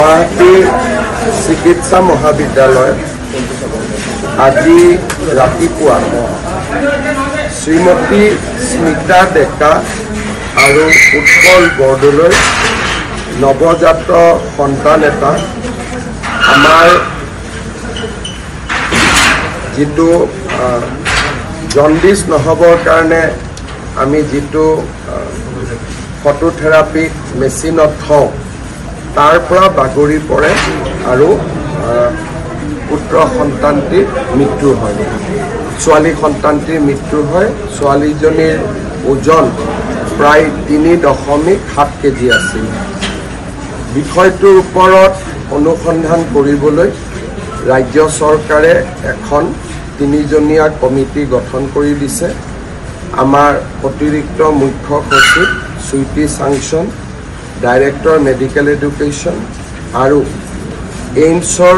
গুৱাহাটী চিকিৎসা মহাবিদ্যালয়ত আজি ৰাতিপুৱা শ্ৰীমতী স্মিতা ডেকা আৰু উৎপল বৰদলৈ নৱজাত সন্তান এটা আমাৰ যিটো জণ্ডিছ নহবৰ কাৰণে আমি যিটো ফটোথেৰাপি মেচিনত থওঁ তাৰ পৰা বাগৰি পৰে আৰু পুত্ৰ সন্তানটিৰ মৃত্যু হয়। ছোৱালী সন্তানটিৰ মৃত্যু হয়। ছোৱালীজনীৰ ওজন প্ৰায় 3.7 কেজি আছিল। বিষয়টোৰ ওপৰত অনুসন্ধান কৰিবলৈ ৰাজ্য চৰকাৰে এখন 3জনীয়া কমিটি গঠন কৰি দিছে। আমাৰ অতিৰিক্ত মুখ্য সচিব সুইটি সাংচন, ডাইৰেক্টৰ মেডিকেল এডুকেশ্যন আৰু এইমছৰ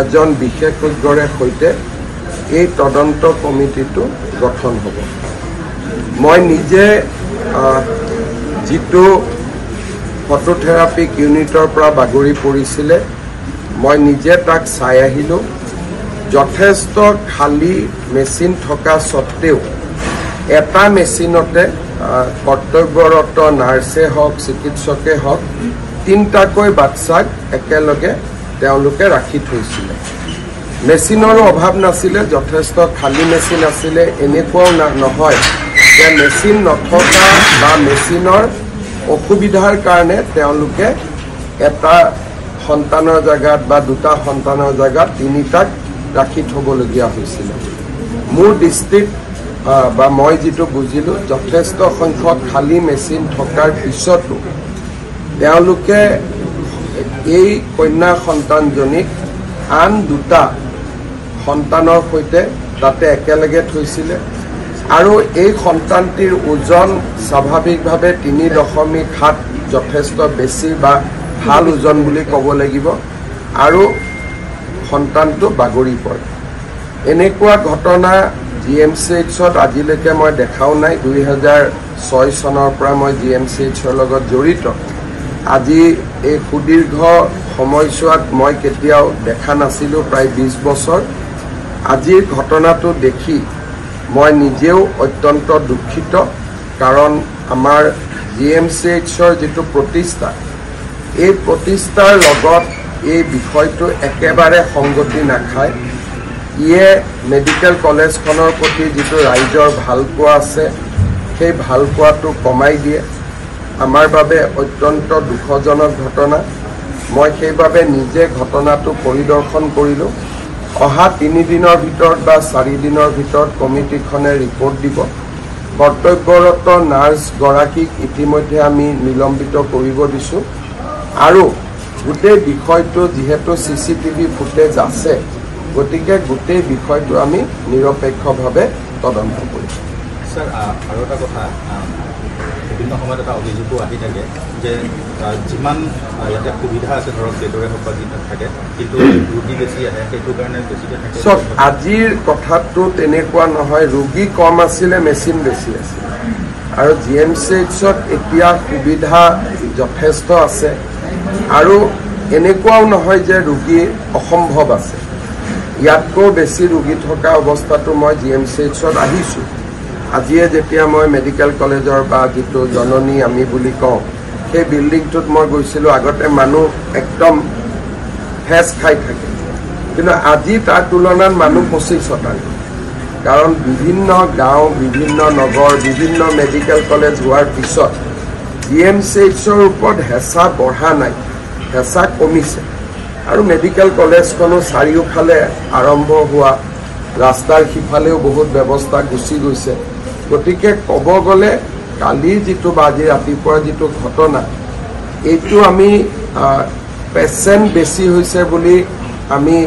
এজন বিশেষজ্ঞৰে সৈতে এই তদন্ত কমিটিটো গঠন হ'ব। মই নিজে যিটো ফটোথেৰাপিক ইউনিটৰ পৰা বাগৰি পৰিছিলে মই নিজে তাক চাই আহিলোঁ। যথেষ্ট খালী মেচিন থকা স্বত্তেও এটা মেচিনতে কৰ্তব্যৰত নাৰ্ছে হওক চিকিৎসকে হওক 3টাকৈ বাচ্চাক একেলগে তেওঁলোকে ৰাখি থৈছিলে। মেচিনৰো অভাৱ নাছিলে, যথেষ্ট খালী মেচিন আছিলে। এনেকুৱাও নহয় যে মেচিন নথকা বা মেচিনৰ অসুবিধাৰ কাৰণে তেওঁলোকে এটা সন্তানৰ জেগাত বা 2টা সন্তানৰ জেগাত 3টাক ৰাখি থ'বলগীয়া হৈছিলে। মোৰ দৃষ্টিত বা মই যিটো বুজিলোঁ, যথেষ্ট সংখ্যক খালী মেচিন থকাৰ পিছতো তেওঁলোকে এই কন্যা সন্তানজনীক আন 2টা সন্তানৰ সৈতে তাতে একেলগে থৈছিলে আৰু এই সন্তানটিৰ ওজন স্বাভাৱিকভাৱে 3.7 যথেষ্ট বেছি বা ভাল ওজন বুলি ক'ব লাগিব আৰু সন্তানটো বাগৰি পৰে। এনেকুৱা ঘটনা GMCHত আজিলৈকে মই দেখাও নাই। 2006 চনৰ পৰা মই GMCHৰ লগত জড়িত। আজি এই সুদীৰ্ঘ সময়ছোৱাত মই কেতিয়াও দেখা নাছিলোঁ, প্ৰায় 20 বছৰ। আজিৰ ঘটনাটো দেখি মই নিজেও অত্যন্ত দুখিত, কাৰণ আমাৰ GMCHৰ যিটো প্ৰতিষ্ঠা, এই প্ৰতিষ্ঠাৰ লগত এই বিষয়টো একেবাৰে সংগতি নাখায়। ইয়ে মেডিকেল কলেজখনৰ প্ৰতি যিটো ৰাইজৰ ভালপোৱা আছে সেই ভালপোৱাটো কমাই দিয়ে। আমাৰ বাবে অত্যন্ত দুখজনক ঘটনা। মই সেইবাবে নিজে ঘটনাটো পৰিদৰ্শন কৰিলোঁ। অহা 3 দিনৰ ভিতৰত বা 4 দিনৰ ভিতৰত কমিটিখনে ৰিপৰ্ট দিব। কৰ্তব্যৰত নাৰ্ছগৰাকীক ইতিমধ্যে আমি নিলম্বিত কৰিব দিছোঁ আৰু গোটেই বিষয়টো যিহেতু CCTV ফুটেজ আছে, গতিকে গোটেই বিষয়টো আমি নিৰপেক্ষভাৱে তদন্ত কৰিম। স্যাৰ, আৰু এটা কথা, বিভিন্ন সময়ত এটা অভিযোগো আহি থাকে যে যিমান ইয়াতে সুবিধা আছে, ধৰক বেডৰে হওক বা যিমান থাকে, কিন্তু ৰোগী বেছি আহে, সেইটো কাৰণে বেছিকৈ থাকে। চব আজিৰ কথাটো তেনেকুৱা নহয়। ৰোগী কম আছিলে, মেচিন বেছি আছিলে আৰু GMCHত এতিয়া সুবিধা যথেষ্ট আছে আৰু এনেকুৱাও নহয় যে ৰোগী অসম্ভৱ আছে। ইয়াতকৈ বেছি ৰোগী থকা অৱস্থাটো মই GMCHত আহিছোঁ। আজিয়ে যেতিয়া মই মেডিকেল কলেজৰ বা যিটো জননী আমি বুলি কওঁ সেই বিল্ডিংটোত মই গৈছিলোঁ, আগতে মানুহ একদম হেঁচ খাই থাকে, কিন্তু আজি তাৰ তুলনাত মানুহ 25%। কাৰণ বিভিন্ন গাঁও, বিভিন্ন নগৰ, বিভিন্ন মেডিকেল কলেজ হোৱাৰ পিছত GMCHৰ ওপৰত হেঁচা বঢ়া নাই, হেঁচা কমিছে। আৰু মেডিকেল কলেজখনো চাৰিওফালে আৰম্ভ হোৱা, ৰাস্তাৰ সিফালেও বহুত ব্যৱস্থা গুচি গৈছে। গতিকে ক'ব গ'লে কালি যিটো বা আজি ৰাতিপুৱাৰ যিটো ঘটনা, এইটো আমি পেচেণ্ট বেছি হৈছে বুলি আমি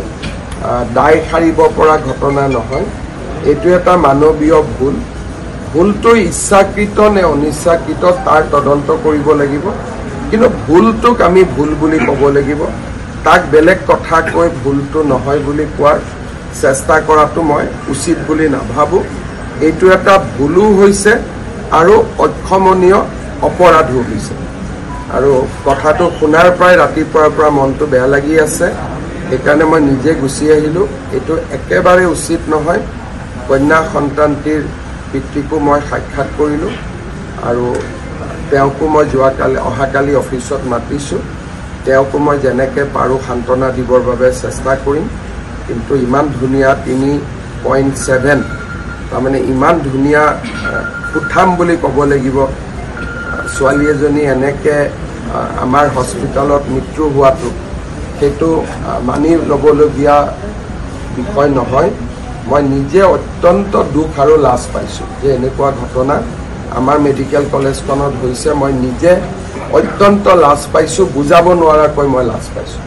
দায় সাৰিব পৰা ঘটনা নহয়। এইটো এটা মানৱীয় ভুল। ভুলটো ইচ্ছাকৃত নে অনিচ্ছাকৃত তাৰ তদন্ত কৰিব লাগিব, কিন্তু ভুলটোক আমি ভুল বুলি ক'ব লাগিব। তাক বেলেগ কথা কৈ ভুলটো নহয় বুলি কোৱাৰ চেষ্টা কৰাটো মই উচিত বুলি নাভাবোঁ। এইটো এটা ভুলো হৈছে আৰু অক্ষমনীয় অপৰাধো হৈছে। আৰু কথাটো শুনাৰ পৰাই ৰাতিপুৱাৰ পৰা মনটো বেয়া লাগি আছে। সেইকাৰণে মই নিজে গুচি আহিলোঁ। এইটো একেবাৰে উচিত নহয়। কন্যা সন্তানটিৰ পিতৃকো মই সাক্ষাৎ কৰিলোঁ আৰু তেওঁকো মই অহাকালি অফিচত মাতিছোঁ। তেওঁকো মই যেনেকৈ পাৰোঁ সান্তনা দিবৰ বাবে চেষ্টা কৰিম। কিন্তু ইমান ধুনীয়া 3.7 তাৰমানে ইমান ধুনীয়া সুঠাম বুলি ক'ব লাগিব। ছোৱালী এজনী এনেকৈ আমাৰ হস্পিটেলত মৃত্যু হোৱাটো সেইটো মানি ল'বলগীয়া বিষয় নহয়। মই নিজে অত্যন্ত দুখ আৰু লাজ পাইছোঁ যে এনেকুৱা ঘটনা আমাৰ মেডিকেল কলেজখনত হৈছে। মই নিজে অত্যন্ত লাজ পাইছোঁ, বুজাব নোৱাৰাকৈ মই লাজ পাইছোঁ।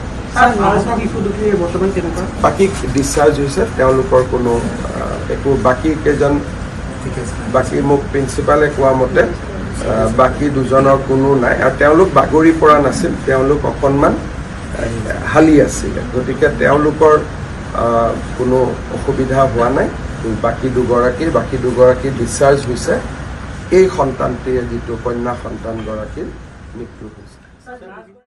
বাকী ডিছচাৰ্জ হৈছে, তেওঁলোকৰ কোনো একো বাকী মোক প্ৰিন্সিপালে কোৱা মতে বাকী দুজনৰ কোনো নাই আৰু তেওঁলোক বাগৰি পৰা নাছিল। তেওঁলোক অকণমান হালি আছিলে, গতিকে তেওঁলোকৰ কোনো অসুবিধা হোৱা নাই। বাকী দুগৰাকী ডিছচাৰ্জ হৈছে। এই সন্তানটিৰ যিটো কন্যা সন্তানগৰাকীৰ মৃত্যু হৈছে।